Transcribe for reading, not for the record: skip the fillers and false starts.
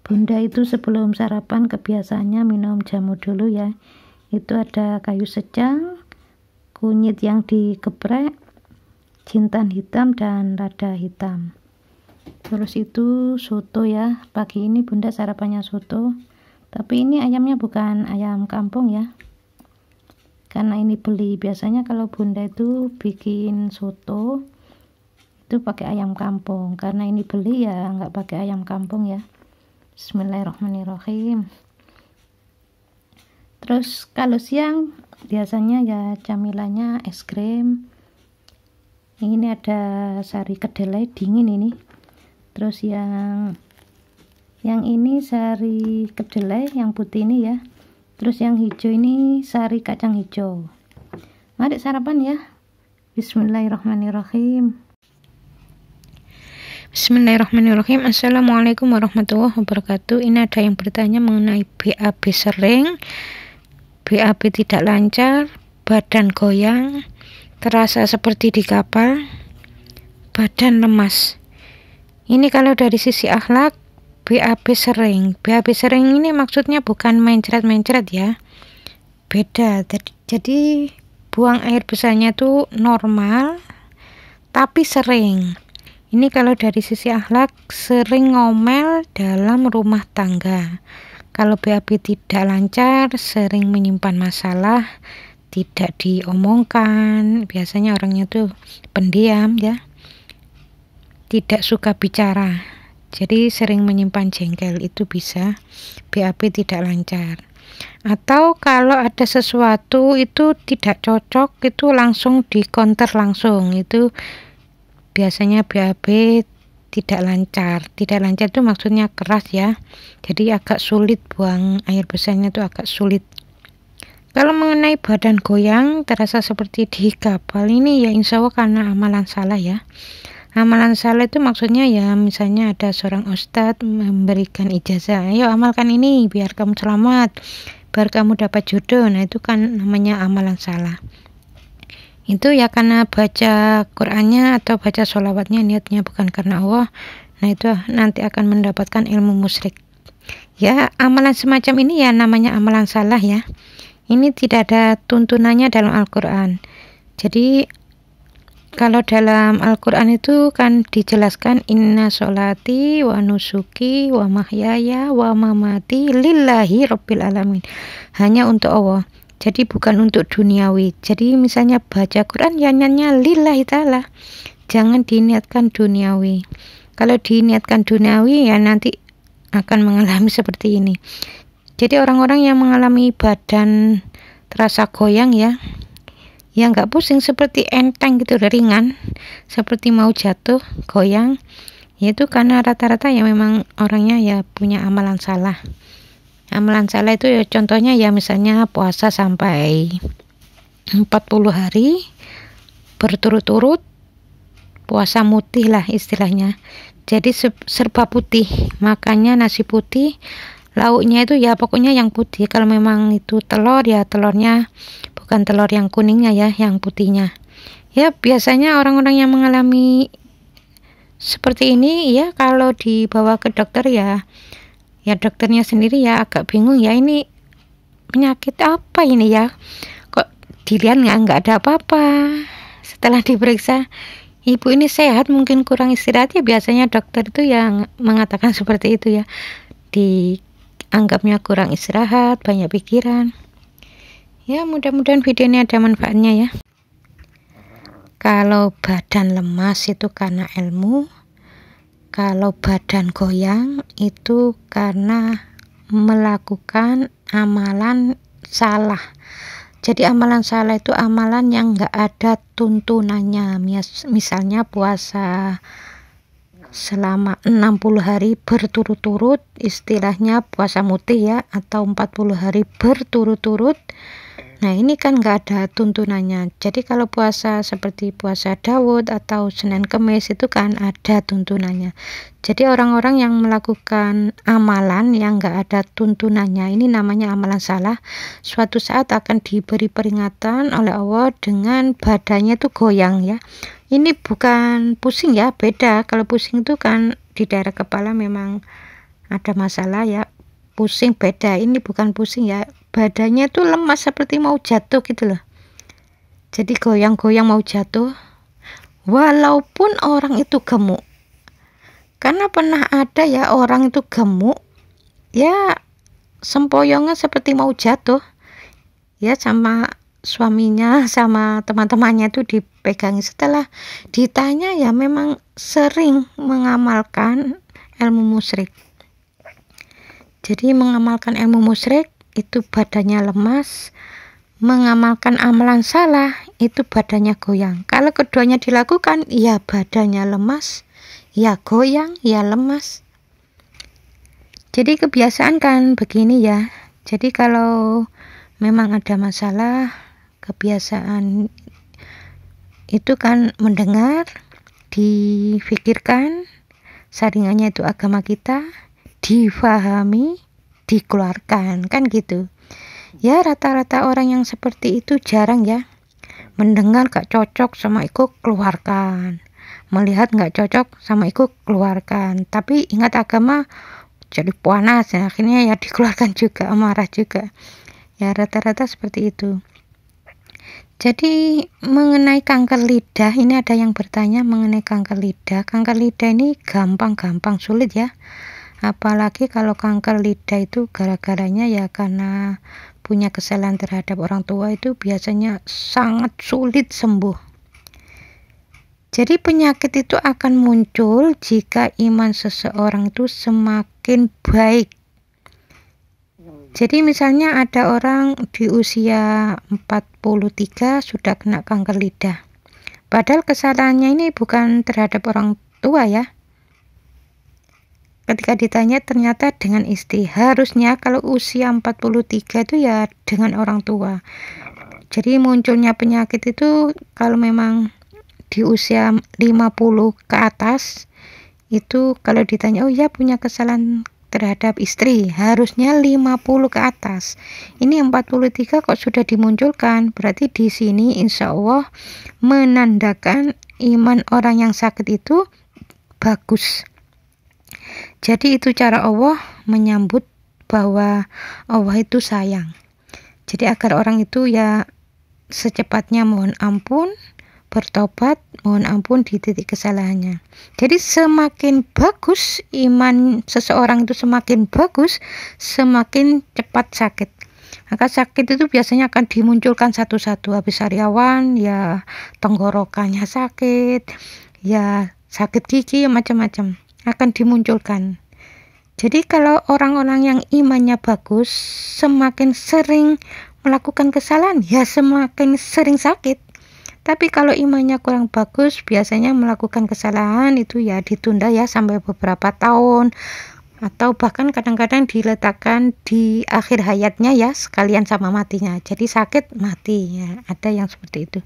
Bunda itu sebelum sarapan kebiasaannya minum jamu dulu ya. Itu ada kayu secang, kunyit yang digeprek, jintan hitam dan lada hitam. Terus itu soto ya. Pagi ini Bunda sarapannya soto. Tapi ini ayamnya bukan ayam kampung ya. Karena ini beli. Biasanya kalau Bunda itu bikin soto itu pakai ayam kampung. Karena ini beli ya nggak pakai ayam kampung ya. Bismillahirrahmanirrahim. Terus kalau siang biasanya ya camilannya es krim. Ini ada sari kedelai dingin ini. Terus yang ini sari kedelai yang putih ini ya. Terus yang hijau ini sari kacang hijau. Mari sarapan ya. Bismillahirrahmanirrahim. Bismillahirrahmanirrahim. Assalamualaikum warahmatullahi wabarakatuh. Ini ada yang bertanya mengenai BAB sering, BAB tidak lancar, badan goyang, terasa seperti di kapal, badan lemas. Ini kalau dari sisi akhlak, BAB sering. BAB sering ini maksudnya bukan mencret-mencret ya. Beda. Jadi buang air besarnya itu normal, tapi sering. Ini kalau dari sisi akhlak, sering ngomel dalam rumah tangga. Kalau BAB tidak lancar, sering menyimpan masalah, tidak diomongkan. Biasanya orangnya tuh pendiam ya, tidak suka bicara. Jadi sering menyimpan jengkel, itu bisa BAB tidak lancar. Atau kalau ada sesuatu itu tidak cocok, itu langsung dikonter langsung. Itu biasanya BAB tidak lancar. Tidak lancar itu maksudnya keras ya. Jadi agak sulit, buang air besarnya itu agak sulit. Kalau mengenai badan goyang terasa seperti di kapal, ini ya insya Allah karena amalan salah ya. Amalan salah itu maksudnya ya misalnya ada seorang ustadz memberikan ijazah, ayo amalkan ini biar kamu selamat, biar kamu dapat jodoh. Nah itu kan namanya amalan salah. Itu ya karena baca Qur'annya atau baca sholawatnya niatnya bukan karena Allah. Nah itu nanti akan mendapatkan ilmu musyrik ya. Amalan semacam ini ya namanya amalan salah ya. Ini tidak ada tuntunannya dalam Al-Quran. Jadi kalau dalam Al-Quran itu kan dijelaskan inna sholati wa nusuki wa mahyaya wa mamati lillahi rabbil alamin, hanya untuk Allah. Jadi bukan untuk duniawi. Jadi misalnya baca Quran ya nyanyi lillahi ta'ala, jangan diniatkan duniawi. Kalau diniatkan duniawi ya nanti akan mengalami seperti ini. Jadi orang-orang yang mengalami badan terasa goyang ya nggak pusing, seperti enteng gitu, ringan, seperti mau jatuh, goyang, yaitu karena rata-rata ya memang orangnya ya punya amalan salah. Amalan salah itu ya contohnya ya misalnya puasa sampai 40 hari berturut-turut, puasa mutih lah istilahnya. Jadi serba putih, makannya nasi putih, lauknya itu ya pokoknya yang putih. Kalau memang itu telur ya telurnya bukan telur yang kuningnya ya, yang putihnya. Ya biasanya orang-orang yang mengalami seperti ini ya kalau dibawa ke dokter ya dokternya sendiri ya agak bingung ya, ini penyakit apa ini ya, kok dilihat nggak ada apa-apa. Setelah diperiksa, ibu ini sehat, mungkin kurang istirahat ya, biasanya dokter itu yang mengatakan seperti itu ya, dianggapnya kurang istirahat, banyak pikiran ya. Mudah-mudahan video ini ada manfaatnya ya. Kalau badan lemas itu karena ilmu, kalau badan goyang itu karena melakukan amalan salah. Jadi amalan salah itu amalan yang nggak ada tuntunannya. Misalnya puasa selama 60 hari berturut-turut, istilahnya puasa mutih ya, atau 40 hari berturut-turut. Nah ini kan nggak ada tuntunannya. Jadi kalau puasa seperti puasa Daud atau Senin Kemis itu kan ada tuntunannya. Jadi orang-orang yang melakukan amalan yang nggak ada tuntunannya, ini namanya amalan salah. Suatu saat akan diberi peringatan oleh Allah dengan badannya tuh goyang ya. Ini bukan pusing ya, beda. Kalau pusing itu kan di daerah kepala memang ada masalah ya, pusing beda, ini bukan pusing ya, badannya tuh lemas seperti mau jatuh gitu loh. Jadi goyang-goyang mau jatuh, walaupun orang itu gemuk. Karena pernah ada ya orang itu gemuk, ya sempoyongnya seperti mau jatuh, ya sama suaminya sama teman-temannya itu dipegangi. Setelah ditanya ya memang sering mengamalkan ilmu musyrik. Jadi mengamalkan ilmu musyrik itu badannya lemas, mengamalkan amalan salah itu badannya goyang. Kalau keduanya dilakukan ya badannya lemas, ya goyang, ya lemas. Jadi kebiasaan kan begini ya. Jadi kalau memang ada masalah, kebiasaan itu kan mendengar, difikirkan, saringannya itu agama kita, difahami, dikeluarkan, kan gitu. Ya rata-rata orang yang seperti itu jarang ya. Mendengar gak cocok sama ikut keluarkan, melihat gak cocok sama ikut keluarkan. Tapi ingat agama jadi panas ya, akhirnya ya dikeluarkan juga, marah juga. Ya rata-rata seperti itu. Jadi mengenai kanker lidah, ini ada yang bertanya mengenai kanker lidah. Kanker lidah ini gampang-gampang sulit ya. Apalagi kalau kanker lidah itu gara-garanya ya karena punya kesalahan terhadap orang tua, itu biasanya sangat sulit sembuh. Jadi penyakit itu akan muncul jika iman seseorang itu semakin baik. Jadi misalnya ada orang di usia 43 sudah kena kanker lidah. Padahal kesalahannya ini bukan terhadap orang tua ya. Ketika ditanya ternyata dengan istri. Harusnya kalau usia 43 itu ya dengan orang tua. Jadi munculnya penyakit itu kalau memang di usia 50 ke atas, itu kalau ditanya, oh ya punya kesalahan terhadap istri, harusnya 50 ke atas. Ini 43 kok sudah dimunculkan, berarti di sini insya Allah menandakan iman orang yang sakit itu bagus. Jadi itu cara Allah menyambut bahwa Allah itu sayang. Jadi agar orang itu ya secepatnya mohon ampun, bertobat, mohon ampun di titik kesalahannya. Jadi semakin bagus iman seseorang itu, semakin bagus, semakin cepat sakit. Maka sakit itu biasanya akan dimunculkan satu-satu. Habis sariawan ya tenggorokannya sakit, ya sakit gigi, macam-macam akan dimunculkan. Jadi kalau orang-orang yang imannya bagus semakin sering melakukan kesalahan ya semakin sering sakit. Tapi kalau imannya kurang bagus, biasanya melakukan kesalahan itu ya ditunda ya sampai beberapa tahun, atau bahkan kadang-kadang diletakkan di akhir hayatnya ya sekalian sama matinya. Jadi sakit mati ya, ada yang seperti itu.